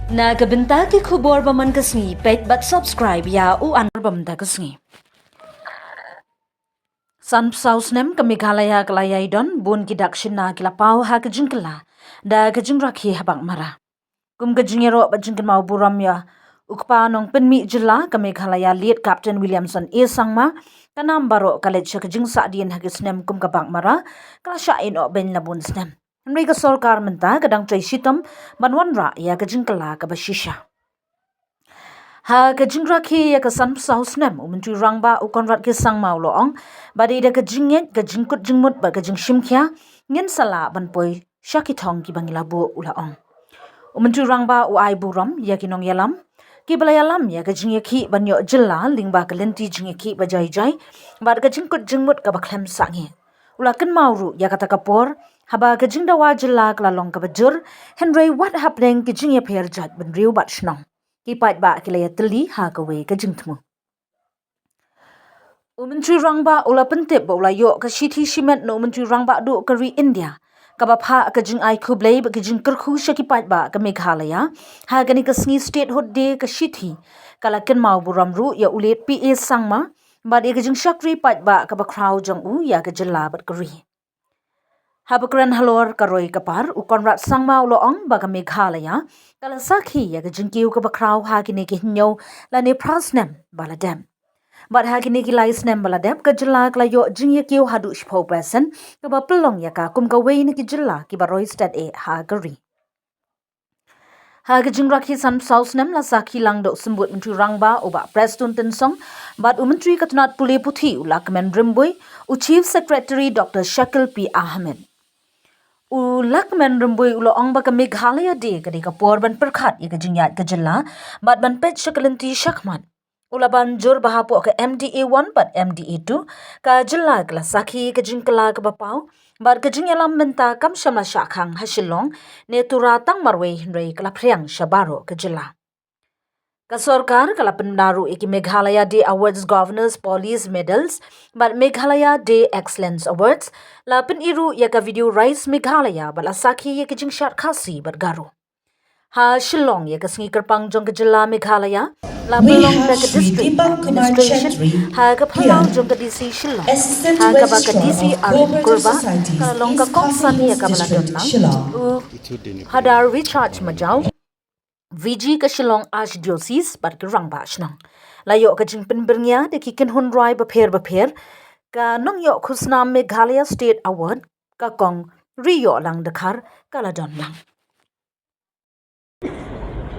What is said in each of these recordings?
Nagabenta ki khubor baman kasngi pet but subscribe ya u an bamda kasngi. San snem ka Meghalaya kalaya idon bun ki dakshina kila pau ha ka jingkala da ka jingrakhi ha Baghmara. Kum ka jingero ba jingkan mau buram ya ukpa nong penmi jylla ka Meghalaya lead Captain Williamson e sangma kanam baro college ka jingsa dian ha snem kum ka Baghmara kala sha in o ben labun snem. Mereka sorkar menta kadang trai sitam banwan ra ya ka jingkala ka bashisha. Ha ka jingra ki ya ka san sau snem umuntu rangba u konrat ki sang mau loong badi da ka jingget ka jingkut jingmut ba ka jingshim kya ngin sala ban poi shaki thong ki bangila bu ulaong umuntu rangba u ai buram ya ki nong yalam ki balayalam ya ka jingye ki banyo jylla lingba ka lenti jingye ki ba jai jai ba ka jingkut jingmut ka ba khlem sangi ula kan mauru ya ka takapor haba ka jingdawa jylla kala long ka bajur henry what happening ki jingye pher jat ban riu bat shnong ki pat ba kilaya teli ha ka we ka jingthmu umentri rangba ula pentep ba ula yo ka shithi shimet no umentri rangba do ka ri India ka ba pha ka jing ai khublei ba ka jing karkhu shaki pat ba ka Meghalaya ha ka ni ka sngi statehood day ka shithi kala ken mau buram ru ya ulet pa sangma ba de ka jing shakri pat ba ka ba crowd jang u ya ka jilla bat ka ri Habakran halor karoi kapar ukonrat sangma uloong baga Meghalaya kala sakhi ya ka jingkiu ka bakraw hakine ki hinyo la ne prasnem baladem bat hakine ki lai snem baladem ka jilla kala yo jingye kiu hadu shpo person ka ba pelong ya ka kum ka wei ni ki jilla ki baroi stat e hagari Haga jingrak hi san saus nem la sakhi lang do sembut mentri rangba oba Preston tensong bat umentri katunat pule puthi ulak men rimbui u chief secretary Dr. Shakil P. Ahmed ulak men rumbui ulo ong ba ka Meghalaya de ka de ka por ban perkhat ya ka jingyat ka jilla bat ban pet shakalanti shakmat ulaban jur bahapo ka MDA1 bat MDA2 ka jilla kala sakhi ka jingkala ka bapau bat ka jingyalam menta kam shamla shakhang hashilong ne tura tang marwe hinrei kala phriang shabaro ka jilla Ka sorkar kala pendaru iki Meghalaya Day Awards Governors Police Medals but Meghalaya Day Excellence Awards la peniru ya ka video Rise Meghalaya bala sakhi ya ka jingshat khasi bergaru. Ha Shillong ya ka sngi kerpang jong ka jilla Meghalaya la pelong da ka district administration ha ka phalang jong ka DC Shillong ha ka ba ka DC Arif Kurba ka long ka kongsan ya ka bala donna hadar recharge majau VG ka Shillong Archdiocese bar ka rangba shnang layo ka jingpin bernya de ki ken hun roi ba pher ka nong yo khusnam Meghalaya State Award ka kong riyo lang dakhar kala don lang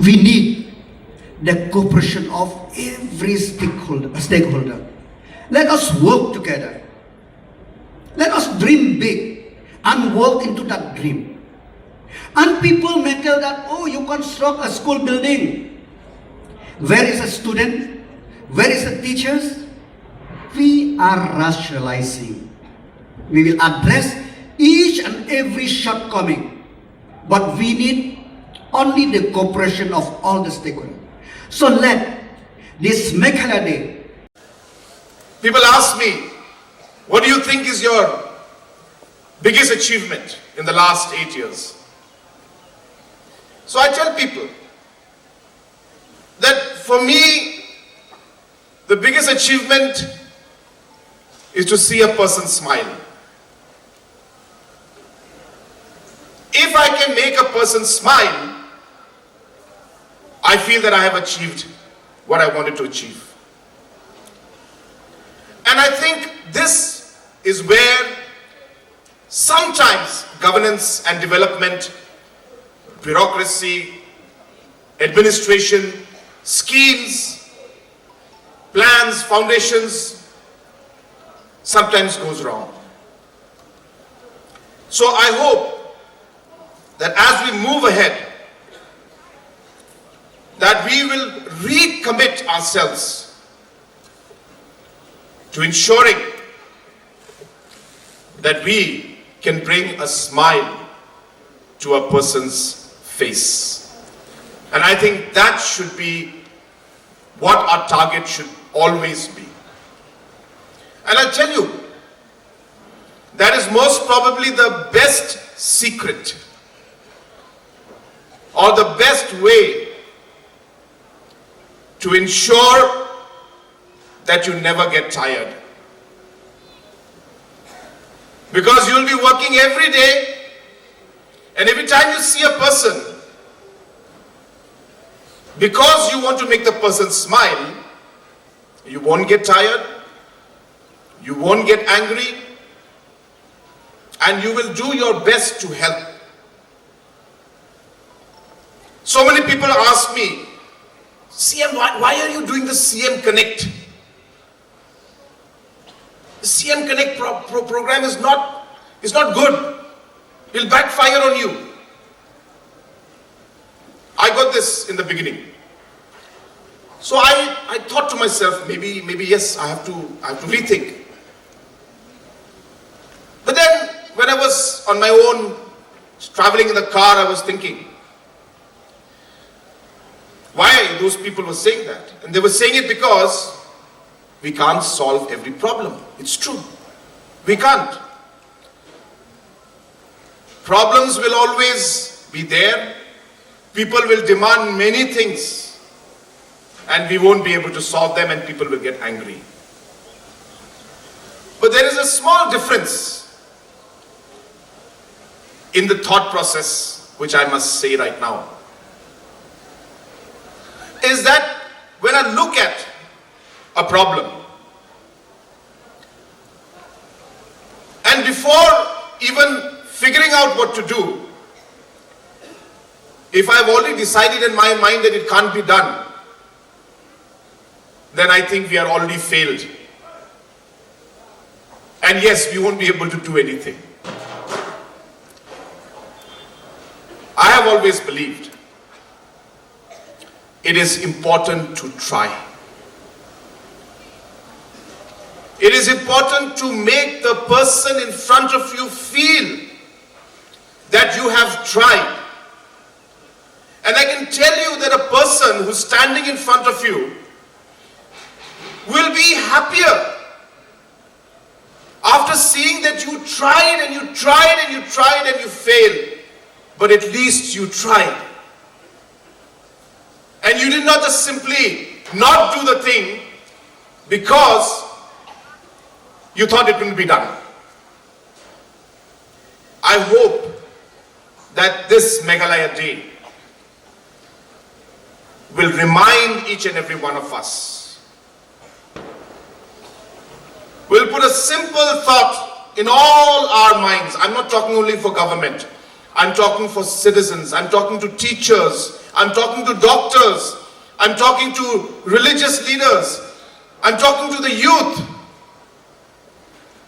We need the cooperation of every stakeholder. Let us work together. Let us dream big and work into that dream. And people may tell that, oh, you construct a school building. Where is a student? Where is the teachers? We are rationalizing. We will address each and every shortcoming. But we need only the cooperation of all the stakeholders. So let this Meghalaya Day. People ask me, what do you think is your biggest achievement in the last 8 years? So I tell people that for me, the biggest achievement is to see a person smile. If I can make a person smile, I feel that I have achieved what I wanted to achieve. And I think this is where sometimes governance and development, bureaucracy, administration, schemes, plans, foundations, sometimes goes wrong. So I hope that as we move ahead, that we will recommit ourselves to ensuring that we can bring a smile to a person's face. And I think that should be what our target should always be. And I'll tell you, that is most probably the best secret or the best way to ensure that you never get tired. Because you'll be working every day, and every time you see a person, because you want to make the person smile, you won't get tired, you won't get angry, and you will do your best to help. So many people ask me, CM, why are you doing the CM Connect? The CM Connect program is not good. It'll backfire on you. I got this in the beginning. So I thought to myself, maybe yes, I have to rethink. But then when I was on my own, traveling in the car, I was thinking, why those people were saying that? And they were saying it because we can't solve every problem. It's true. We can't. Problems will always be there. People will demand many things, and we won't be able to solve them, and people will get angry. But there is a small difference in the thought process, which I must say right now, is that when I look at a problem, and before even figuring out what to do, if I've already decided in my mind that it can't be done, then I think we are already failed. And yes, we won't be able to do anything. I have always believed it is important to try. It is important to make the person in front of you feel that you have tried. And I can tell you that a person who's standing in front of you will be happier after seeing that you tried and you tried and you tried and you failed. But at least you tried. And you did not just simply not do the thing because you thought it wouldn't be done. I hope that this Meghalaya Day will remind each and every one of us. We'll put a simple thought in all our minds. I'm not talking only for government. I'm talking for citizens. I'm talking to teachers. I'm talking to doctors. I'm talking to religious leaders. I'm talking to the youth.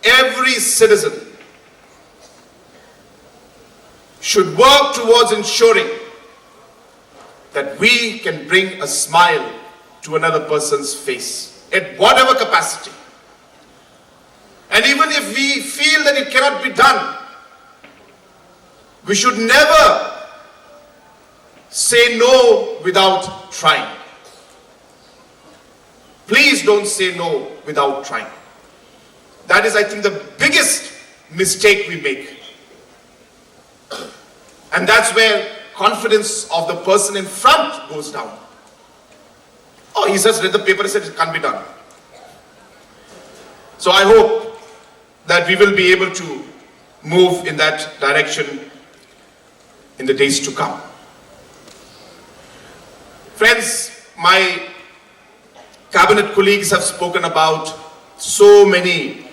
Every citizen should work towards ensuring that we can bring a smile to another person's face at whatever capacity. And even if we feel that it cannot be done, we should never say no without trying. Please don't say no without trying. That is, I think, the biggest mistake we make. And that's where confidence of the person in front goes down. Oh, he just read the paper and said it can't be done. So I hope that we will be able to move in that direction in the days to come. Friends, my cabinet colleagues have spoken about so many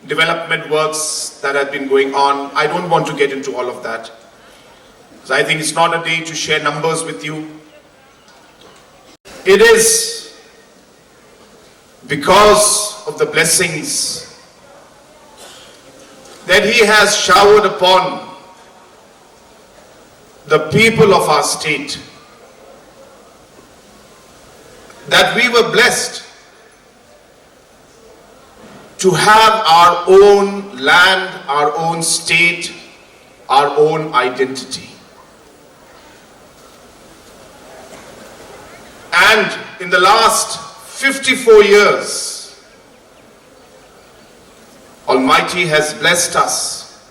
development works that have been going on. I don't want to get into all of that. So I think it's not a day to share numbers with you. It is because of the blessings that He has showered upon the people of our state, that we were blessed to have our own land, our own state, our own identity. And in the last 54 years, Almighty has blessed us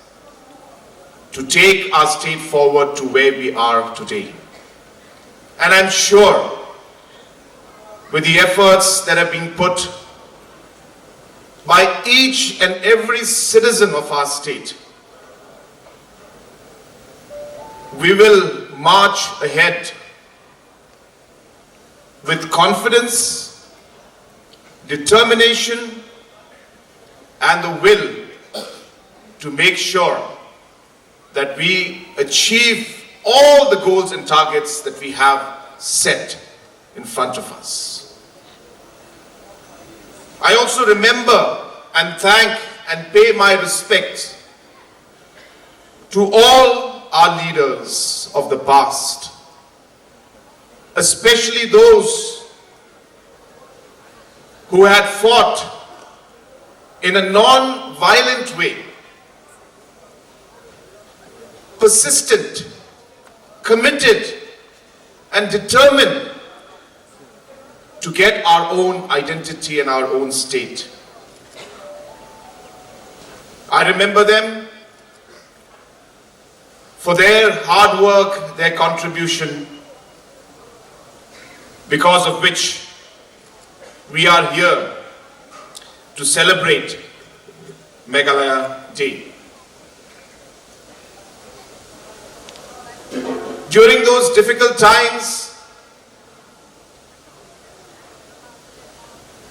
to take our state forward to where we are today. And I'm sure with the efforts that have been put by each and every citizen of our state, we will march ahead with confidence, determination, and the will to make sure that we achieve all the goals and targets that we have set in front of us. I also remember and thank and pay my respect to all our leaders of the past, especially those who had fought in a non-violent way, persistent, committed, and determined to get our own identity and our own state. I remember them for their hard work, their contribution, because of which we are here to celebrate Meghalaya Day. During those difficult times,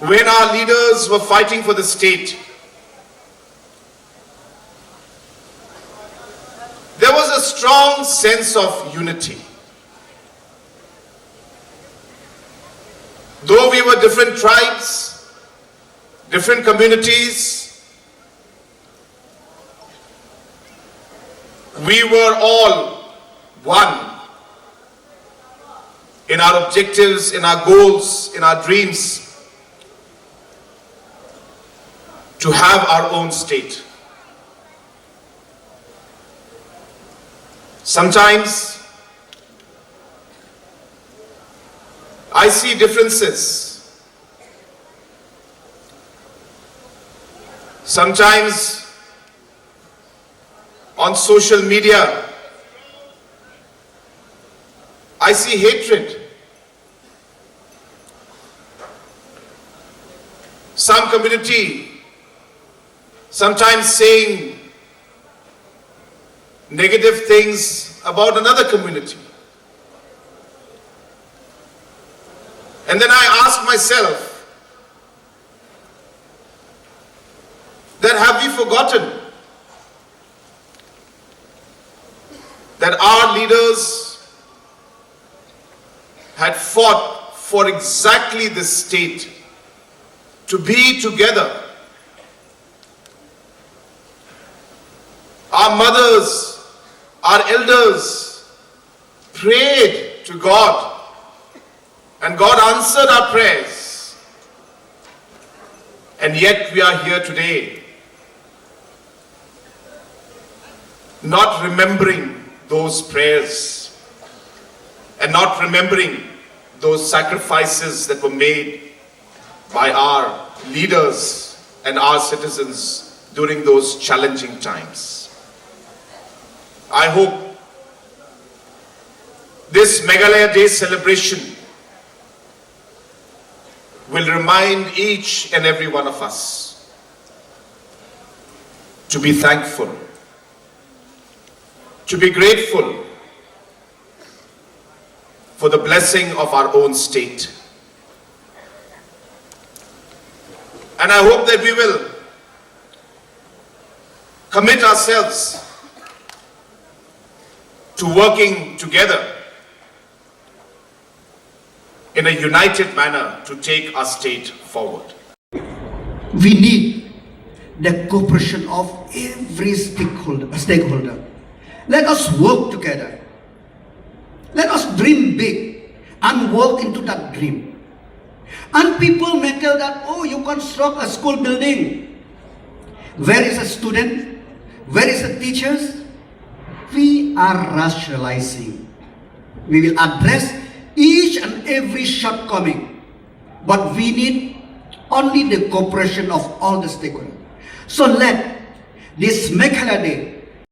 when our leaders were fighting for the state, there was a strong sense of unity. Though we were different tribes, different communities, we were all one in our objectives, in our goals, in our dreams to have our own state. Sometimes I see differences. Sometimes on social media, I see hatred. Some community sometimes saying negative things about another community. And then I ask myself, that have we forgotten that our leaders had fought for exactly this state, to be together. Our mothers, our elders prayed to God, and God answered our prayers. And yet we are here today, not remembering those prayers and not remembering those sacrifices that were made by our leaders and our citizens during those challenging times. I hope this Meghalaya Day celebration will remind each and every one of us to be thankful, to be grateful for the blessing of our own state. And I hope that we will commit ourselves to working together in a united manner to take our state forward. We need the cooperation of every stakeholder. Let us work together. Let us dream big and work into that dream. And people may tell that, oh, you construct a school building. Where is a student? Where is the teachers? We are rationalizing. We will address each and every shortcoming. But we need only the cooperation of all the stakeholders. So let this Meghalaya Day